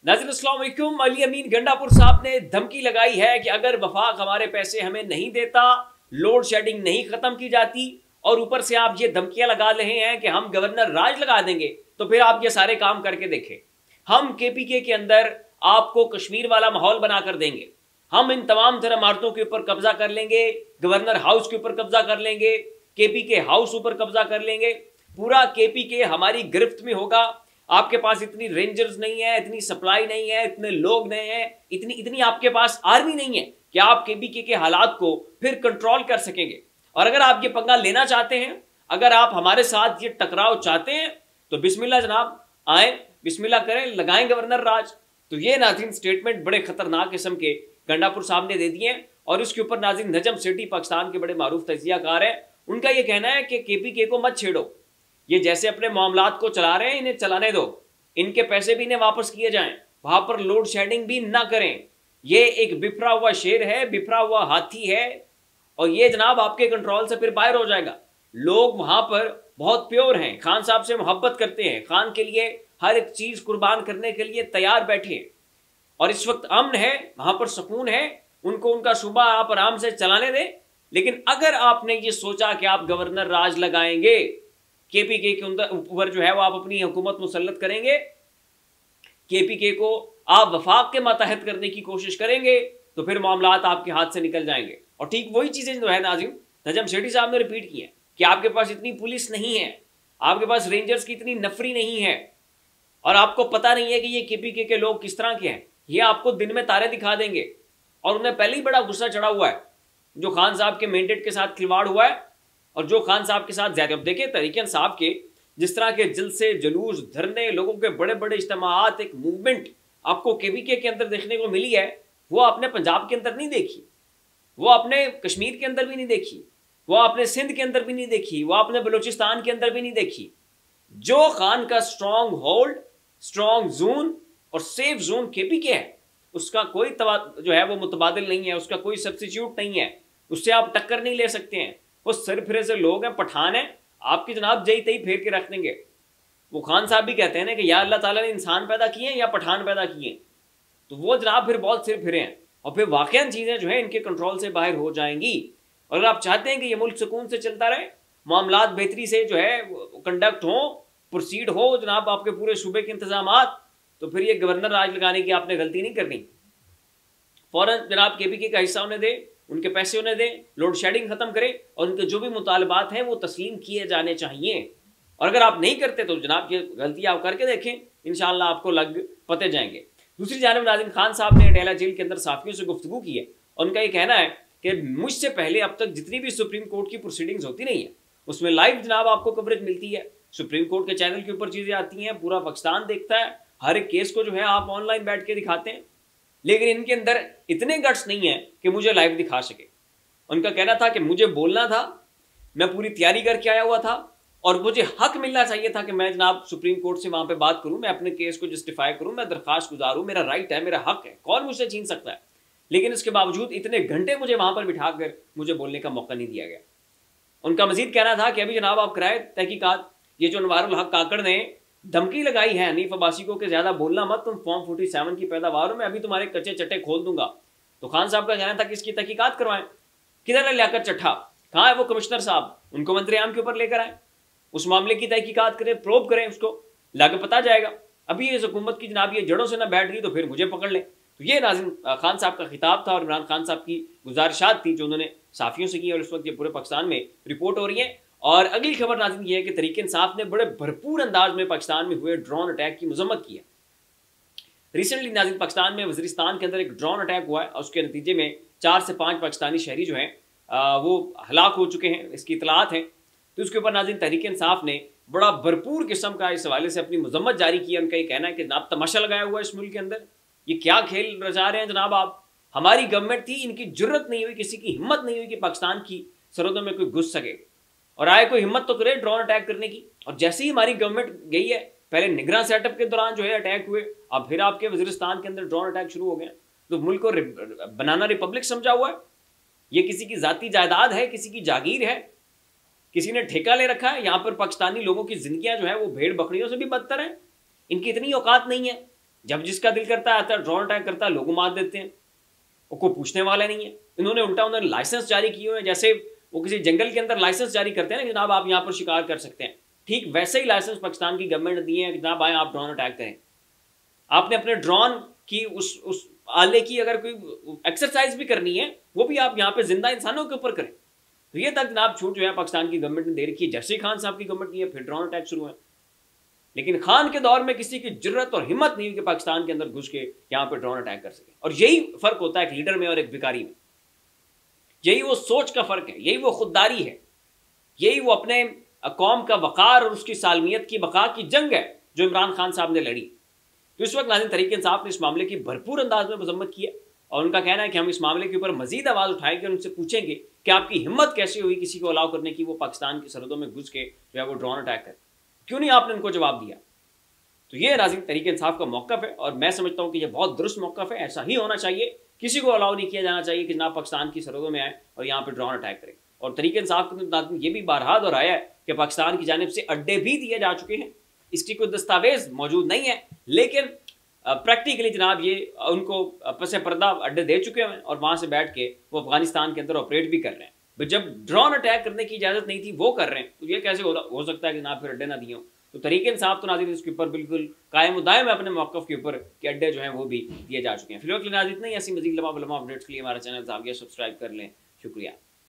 नाज़रीन अस्सलाम वालेकुम। अली अमीन गंडापुर साहब ने धमकी लगाई है कि अगर वफाक हमारे पैसे हमें नहीं देता, लोड शेडिंग नहीं खत्म की जाती और ऊपर से आप ये धमकियां लगा रहे हैं कि हम गवर्नर राज लगा देंगे, तो फिर आप ये सारे काम करके देखें। हम केपीके के अंदर आपको कश्मीर वाला माहौल बनाकर देंगे। हम इन तमाम तरह इमारतों के ऊपर कब्जा कर लेंगे, गवर्नर हाउस के ऊपर कब्जा कर लेंगे, केपीके हाउस ऊपर कब्जा कर लेंगे। पूरा केपीके हमारी गिरफ्त में होगा। आपके पास इतनी रेंजर्स नहीं है, इतनी सप्लाई नहीं है, इतने लोग नहीं है, इतनी आपके पास आर्मी नहीं है कि आप केपीके के हालात को फिर कंट्रोल कर सकेंगे। और अगर आप ये पंगा लेना चाहते हैं, अगर आप हमारे साथ ये टकराव चाहते हैं, तो बिस्मिल्लाह जनाब, आए, बिस्मिल्लाह करें, लगाएं गवर्नर राज। तो ये नाज़रीन स्टेटमेंट बड़े खतरनाक किस्म के गंडापुर साहब ने दे दिए हैं। और इसके ऊपर नाज़रीन नजम सेठी पाकिस्तान के बड़े मारूफ तजियाकार हैं, उनका ये कहना है कि केपीके को मत छेड़ो, ये जैसे अपने मामलात को चला रहे हैं इन्हें चलाने दो, इनके पैसे भी इन्हें वापस किए जाएं, वहां पर लोड शेडिंग भी ना करें। ये एक बिफरा हुआ शेर है, बिफरा हुआ हाथी है और ये जनाब आपके कंट्रोल से फिर बाहर हो जाएगा। लोग वहां पर बहुत प्योर हैं, खान साहब से मोहब्बत करते हैं, खान के लिए हर एक चीज कुर्बान करने के लिए तैयार बैठे और इस वक्त अमन है, वहां पर सुकून है, उनको उनका सूबा आप आराम से चलाने दें। लेकिन अगर आपने ये सोचा कि आप गवर्नर राज लगाएंगे, केपीके के ऊपर जो है वो आप अपनी हुकूमत मुसल्लत करेंगे, केपीके को आप वफाक के मातहत करने की कोशिश करेंगे, तो फिर मामलात आपके हाथ से निकल जाएंगे। और ठीक वही चीजें जो है नाज़रीन नजम सेठी साहब ने रिपीट की हैं कि आपके पास इतनी पुलिस नहीं है, आपके पास रेंजर्स की इतनी नफरी नहीं है और आपको पता नहीं है कि ये केपीके के लोग किस तरह के हैं। ये आपको दिन में तारे दिखा देंगे और उन्हें पहले ही बड़ा गुस्सा चढ़ा हुआ है जो खान साहब के मैंडेट के साथ खिलवाड़ हुआ है और जो खान साहब के साथ ज्यादा। अब देखिए तहरीक इंसाफ के जिस तरह के जलसे, जुलूस, धरने, लोगों के बड़े बड़े इज्तिमाआत, एक मूवमेंट आपको केपीके के अंदर देखने को मिली है, वो आपने पंजाब के अंदर नहीं देखी, वो आपने कश्मीर के अंदर भी नहीं देखी, वो आपने सिंध के अंदर भी नहीं देखी, वो आपने बलूचिस्तान के अंदर भी नहीं देखी। जो खान का स्ट्रॉन्ग होल्ड, स्ट्रॉन्ग जोन और सेफ जोन केपीके है, उसका कोई जो है वो मुतबादिल नहीं है, उसका कोई सब्स्टिट्यूट नहीं है, उससे आप टक्कर नहीं ले सकते हैं। वो सरफिरे से लोग हैं, पठान हैं, आपकी जनाब जई तई फेर के रख देंगे। वो खान साहब भी कहते हैं ना कि या अल्लाह ताला ने इंसान पैदा किए हैं या पठान पैदा किए हैं, तो वो जनाब फिर बहुत सिर फिरे हैं और फिर वाकई चीज़ें जो है इनके कंट्रोल से बाहर हो जाएंगी। और अगर आप चाहते हैं कि ये मुल्क सुकून से चलता रहे, मामलात बेहतरी से जो है कंडक्ट हो, प्रोसीड हो जनाब आपके पूरे सूबे के इंतजामात, तो फिर ये गवर्नर राज लगाने की आपने गलती नहीं करनी। फौरन जनाब केपीके का हिस्सा उन्हें दे, उनके पैसे उन्हें दें, लोड शेडिंग खत्म करें और उनके जो भी मुतालबात हैं वो तस्लीम किए जाने चाहिए। और अगर आप नहीं करते तो जनाब ये गलती आप करके देखें, इंशाअल्लाह आपको लग पते जाएंगे। दूसरी जानिब नाज़रीन खान साहब ने अटेला जेल के अंदर साफियों से गुफ्तगू की है। उनका ये कहना है कि मुझसे पहले अब तक जितनी भी सुप्रीम कोर्ट की प्रोसीडिंग्स होती नहीं है उसमें लाइव जनाब आपको कवरेज मिलती है, सुप्रीम कोर्ट के चैनल के ऊपर चीज़ें आती हैं, पूरा पाकिस्तान देखता है, हर एक केस को जो है आप ऑनलाइन बैठ के दिखाते हैं। लेकिन इनके अंदर इतने गट्स नहीं है कि मुझे लाइव दिखा सके। उनका कहना था कि मुझे बोलना था, मैं पूरी तैयारी करके आया हुआ था और मुझे हक मिलना चाहिए था कि मैं जनाब सुप्रीम कोर्ट से वहां पे बात करूं, मैं अपने केस को जस्टिफाई करूं, मैं दरखास्त गुजारूं, मेरा राइट है, मेरा हक है, कौन मुझसे छीन सकता है। लेकिन इसके बावजूद इतने घंटे मुझे वहां पर बिठाकर मुझे बोलने का मौका नहीं दिया गया। उनका मजीद कहना था कि अभी जनाब आप कराए तहकीकात, ये जो अनवारुल हक काकड़ ने धमकी लगाई है हनीफ अब्बासी को कि ज्यादा बोलना मत, तुम फॉर्म 47 की पैदावार में अभी तुम्हारे कच्चे चट्टे खोल दूंगा। तो खान साहब का कहना था कि इसकी तहकीकात करवाएं। किधर है लियाकत चट्ठा, कहाँ है वो कमिश्नर साहब, उनको मंत्रियाम के ऊपर लेकर आए, उस मामले की तहकीकात करें, प्रोब करें, उसको लाके पता जाएगा। अभी इस हुकूमत की जनाब ये जड़ों से ना बैठ रही तो फिर मुझे पकड़ ले। तो ये नाज़रीन खान साहब का खिताब था और इमरान खान साहब की गुजारिशात थी जो उन्होंने साफियों से की और इस वक्त ये पूरे पाकिस्तान में रिपोर्ट हो रही है। और अगली खबर नाज़रीन ये है कि तहरीक इंसाफ ने बड़े भरपूर अंदाज में पाकिस्तान में हुए ड्रोन अटैक की मजम्मत की है। रिसेंटली नाज़रीन पाकिस्तान में वज़ीरिस्तान के अंदर एक ड्रोन अटैक हुआ है और उसके नतीजे में 4 से 5 पाकिस्तानी शहरी जो हैं वो हलाक हो चुके हैं, इसकी इतलात हैं। तो उसके ऊपर नाज़रीन तहरीक इंसाफ ने बड़ा भरपूर किस्म का इस हवाले से अपनी मजम्मत जारी की है। उनका ये कहना है कि जनाब तमाशा लगाया हुआ है इस मुल्क के अंदर, ये क्या खेल रचा रहे हैं जनाब आप। हमारी गवर्नमेंट थी, इनकी जरूरत नहीं हुई, किसी की हिम्मत नहीं हुई कि पाकिस्तान की सरहदों में कोई घुस सके और आए कोई हिम्मत तो करे ड्रोन अटैक करने की। और जैसे ही हमारी गवर्नमेंट गई है, पहले निगरान सेटअप के दौरान जो है अटैक हुए, अब फिर आपके वज़ीरिस्तान के अंदर ड्रोन अटैक शुरू हो गए। तो मुल्क को बनाना रिपब्लिक समझा हुआ है, ये किसी की जाती जायदाद है, किसी की जागीर है, किसी ने ठेका ले रखा है। यहाँ पर पाकिस्तानी लोगों की जिंदगियां जो है वो भेड़ बकरियों से भी बदतर है। इनकी इतनी औकात नहीं है, जब जिसका दिल करता है आता है, ड्रोन अटैक करता है, लोग मार देते हैं, वो कोई पूछने वाला नहीं है। इन्होंने उल्टा उन्होंने लाइसेंस जारी किए हुए हैं, जैसे वो किसी जंगल के अंदर लाइसेंस जारी करते हैं ना, जनाब आप यहाँ पर शिकार कर सकते हैं, ठीक वैसे ही लाइसेंस पाकिस्तान की गवर्नमेंट ने दिए हैं कि जनाब आए आप ड्रोन अटैक करें। आपने अपने ड्रोन की उस आले की अगर कोई एक्सरसाइज भी करनी है, वो भी आप यहाँ पे जिंदा इंसानों के ऊपर करें। तो ये तक जनाब छूट जो है पाकिस्तान की गवर्नमेंट ने दे रखी है। जैसे खान साहब की गवर्नमेंट की है, फिर ड्रोन अटैक शुरू है। लेकिन खान के दौर में किसी की जरूरत और हिम्मत नहीं हुई कि पाकिस्तान के अंदर घुस के यहाँ पे ड्रोन अटैक कर सके। और यही फर्क होता है एक लीडर में और एक भिखारी में, यही वो सोच का फर्क है, यही वो खुददारी है, यही वो अपने कौम का वकार और उसकी सालमियत की बका की जंग है जो इमरान खान साहब ने लड़ी। तो इस वक्त नाज़रीन तहरीक इंसाफ ने इस मामले की भरपूर अंदाज में मजम्मत की है और उनका कहना है कि हम इस मामले के ऊपर मजीद आवाज़ उठाएंगे और उनसे पूछेंगे कि आपकी हिम्मत कैसे हुई किसी को अलाउ करने की वो पाकिस्तान की सरहदों में घुस के जो है वो ड्रोन अटैक करे, क्यों नहीं आपने उनको जवाब दिया। तो ये नाज़रीन तहरीक इंसाफ का मौक़िफ़ है और मैं समझता हूँ कि ये बहुत दुरुस्त मौक़िफ़ है, ऐसा ही होना चाहिए। किसी को अलाउ नहीं किया जाना चाहिए कि जनाब पाकिस्तान की सरहदों में आए और यहाँ पर ड्रोन अटैक करें। और तहरीक इंसाफ ने ये भी बारहा दोहराया है कि पाकिस्तान की जानिब से अड्डे भी दिए जा चुके हैं, इसकी कोई दस्तावेज मौजूद नहीं है, लेकिन प्रैक्टिकली जनाब ये उनको पसे पर्दा अड्डे दे चुके हैं और वहाँ से बैठ के वो अफगानिस्तान के अंदर ऑपरेट भी कर रहे हैं। जब ड्रोन अटैक करने की इजाज़त नहीं थी वो कर रहे हैं, तो ये कैसे हो सकता है कि जनाब फिर अड्डे ना दिए हों। तो तहरीक इंसाफ तो नाज़रीन इसके ऊपर बिल्कुल कायम दायम है अपने मौक़िफ़ के ऊपर कि अड्डे जो हैं वो भी दिए जा चुके हैं। फिलहाल नाज़रीन नहीं, ऐसी मज़ीद लम्हा अपडेट्स के लिए हमारा चैनल सब्सक्राइब कर लें। शुक्रिया।